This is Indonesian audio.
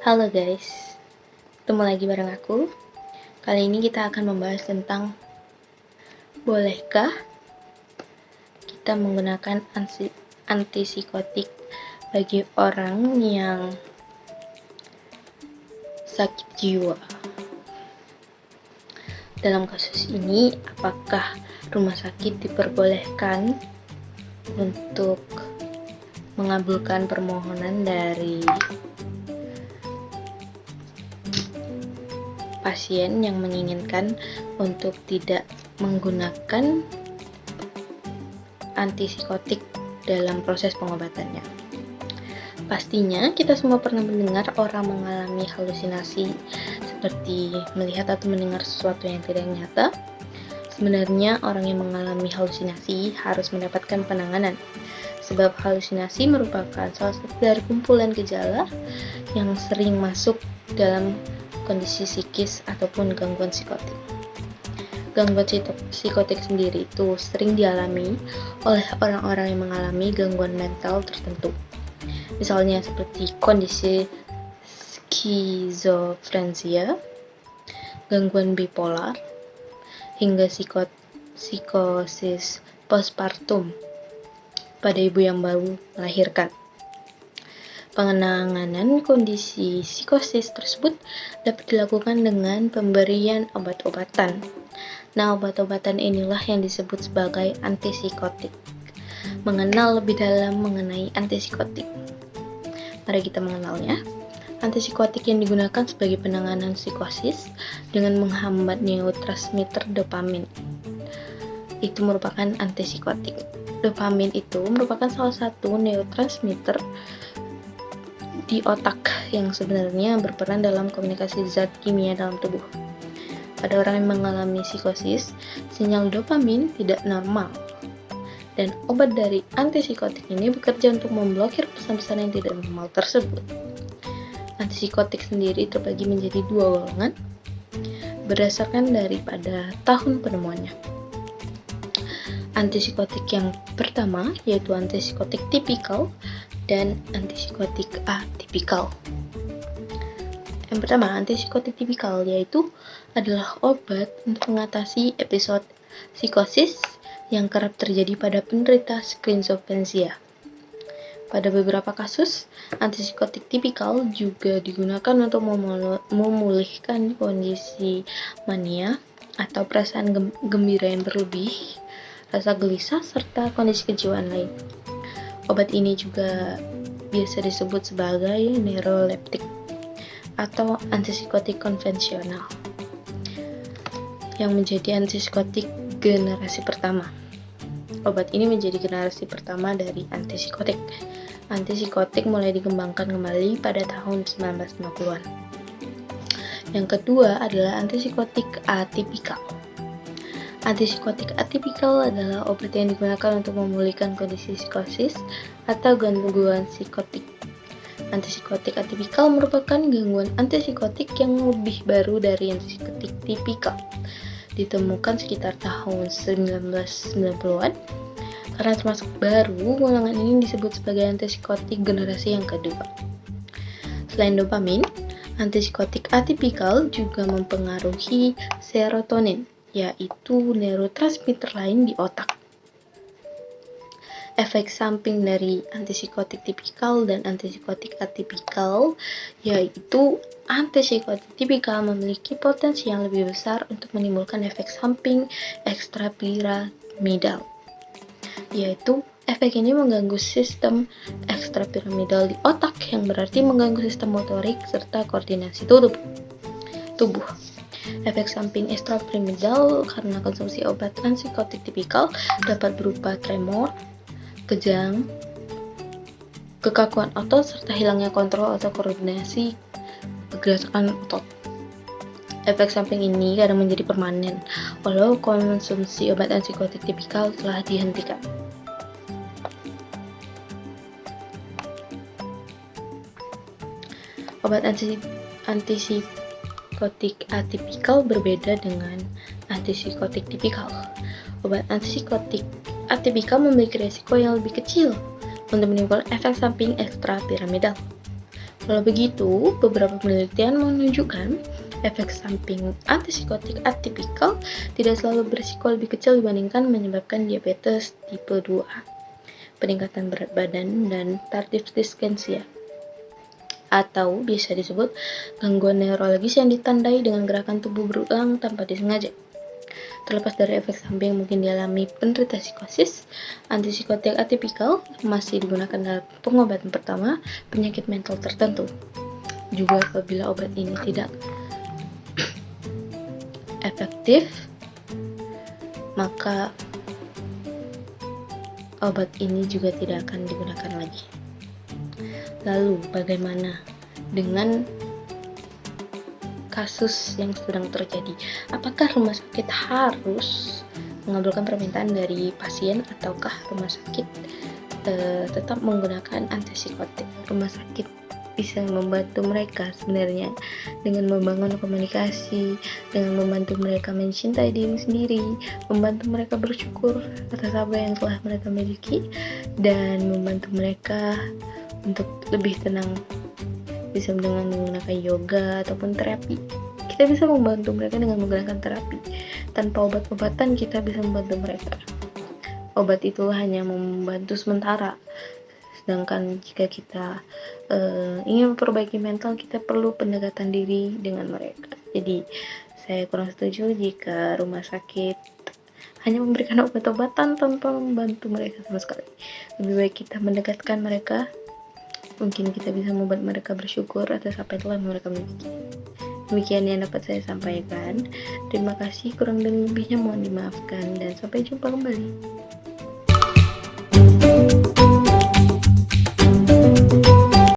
Halo guys, ketemu lagi bareng aku. Kali ini kita akan membahas tentang bolehkah kita menggunakan antipsikotik bagi orang yang sakit jiwa. Dalam kasus ini, apakah rumah sakit diperbolehkan untuk mengabulkan permohonan dari pasien yang menginginkan untuk tidak menggunakan antipsikotik dalam proses pengobatannya? Pastinya kita semua pernah mendengar orang mengalami halusinasi, seperti melihat atau mendengar sesuatu yang tidak nyata. Sebenarnya orang yang mengalami halusinasi harus mendapatkan penanganan, sebab halusinasi merupakan salah satu dari kumpulan gejala yang sering masuk dalam kondisi psikis ataupun gangguan psikotik. Gangguan psikotik sendiri itu sering dialami oleh orang-orang yang mengalami gangguan mental tertentu. Misalnya seperti kondisi skizofrenia, gangguan bipolar, hingga psikosis postpartum pada ibu yang baru melahirkan. Penanganan kondisi psikosis tersebut dapat dilakukan dengan pemberian obat-obatan. Nah, obat-obatan inilah yang disebut sebagai antipsikotik. Mengenal lebih dalam mengenai antipsikotik. Mari kita mengenalnya. Antipsikotik yang digunakan sebagai penanganan psikosis dengan menghambat neurotransmitter dopamin. Itu merupakan antipsikotik. Dopamin itu merupakan salah satu neurotransmitter di otak yang sebenarnya berperan dalam komunikasi zat kimia dalam tubuh. Pada orang yang mengalami psikosis, sinyal dopamin tidak normal. Dan obat dari antipsikotik ini bekerja untuk memblokir pesan-pesan yang tidak normal tersebut. Antipsikotik sendiri terbagi menjadi dua golongan berdasarkan daripada tahun penemuannya. Antipsikotik yang pertama yaitu antipsikotik tipikal dan antipsikotik atipikal. Yang pertama, antipsikotik tipikal yaitu adalah obat untuk mengatasi episode psikosis yang kerap terjadi pada penderita skizofrenia. Pada beberapa kasus, antipsikotik tipikal juga digunakan untuk memulihkan kondisi mania atau perasaan gembira yang berlebih, rasa gelisah, serta kondisi kejiwaan lain. Obat ini juga biasa disebut sebagai neuroleptik atau antipsikotik konvensional yang menjadi antipsikotik generasi pertama. Obat ini menjadi generasi pertama dari antipsikotik. Antipsikotik mulai dikembangkan kembali pada tahun 1950-an. Yang kedua adalah antipsikotik atipikal. Antipsikotik atipikal adalah obat yang digunakan untuk memulihkan kondisi psikosis atau gangguan psikotik. Antipsikotik atipikal merupakan gangguan antipsikotik yang lebih baru dari antipsikotik tipikal. Ditemukan sekitar tahun 1990-an. Karena termasuk baru, golongan ini disebut sebagai antipsikotik generasi yang kedua. Selain dopamin, antipsikotik atipikal juga mempengaruhi serotonin, yaitu neurotransmitter lain di otak. Efek samping dari antipsikotik tipikal dan antipsikotik atipikal yaitu antipsikotik tipikal memiliki potensi yang lebih besar untuk menimbulkan efek samping ekstrapiramidal, yaitu efek ini mengganggu sistem ekstrapiramidal di otak yang berarti mengganggu sistem motorik serta koordinasi tubuh. Efek samping ekstrapiramidal karena konsumsi obat antipsikotik tipikal dapat berupa tremor, kejang, kekakuan otot, serta hilangnya kontrol atau koordinasi pergerakan otot. Efek samping ini kadang menjadi permanen, walau konsumsi obat antipsikotik tipikal telah dihentikan. Obat antipsikotik atipikal berbeda dengan antipsikotik tipikal. Obat antipsikotik atipikal memiliki resiko yang lebih kecil untuk menimbulkan efek samping ekstrapiramidal. Kalau begitu, beberapa penelitian menunjukkan efek samping antipsikotik atipikal tidak selalu berisiko lebih kecil dibandingkan menyebabkan diabetes tipe 2, peningkatan berat badan, dan tardive dyskinesia, atau biasa disebut gangguan neurologis yang ditandai dengan gerakan tubuh berulang tanpa disengaja. Terlepas dari efek samping yang mungkin dialami penderita psikosis, antipsikotik atipikal masih digunakan dalam pengobatan pertama penyakit mental tertentu. Juga apabila obat ini tidak efektif, maka obat ini juga tidak akan digunakan lagi. Lalu bagaimana dengan kasus yang sedang terjadi? Apakah rumah sakit harus mengabulkan permintaan dari pasien ataukah rumah sakit tetap menggunakan antipsikotik? Rumah sakit bisa membantu mereka sebenarnya dengan membangun komunikasi, dengan membantu mereka mencintai diri sendiri, membantu mereka bersyukur atas apa yang telah mereka miliki, dan membantu mereka untuk lebih tenang, bisa dengan menggunakan yoga ataupun terapi. Kita bisa membantu mereka dengan menggunakan terapi. Tanpa obat-obatan kita bisa membantu mereka. Obat itu hanya membantu sementara. Sedangkan jika kita ingin memperbaiki mental, kita perlu pendekatan diri dengan mereka. Jadi saya kurang setuju jika rumah sakit hanya memberikan obat-obatan tanpa membantu mereka sama sekali. Lebih baik kita mendekatkan mereka. Mungkin kita bisa membuat mereka bersyukur atas apa yang telah mereka miliki. Demikian yang dapat saya sampaikan. Terima kasih, kurang dan lebihnya mohon dimaafkan, dan sampai jumpa kembali.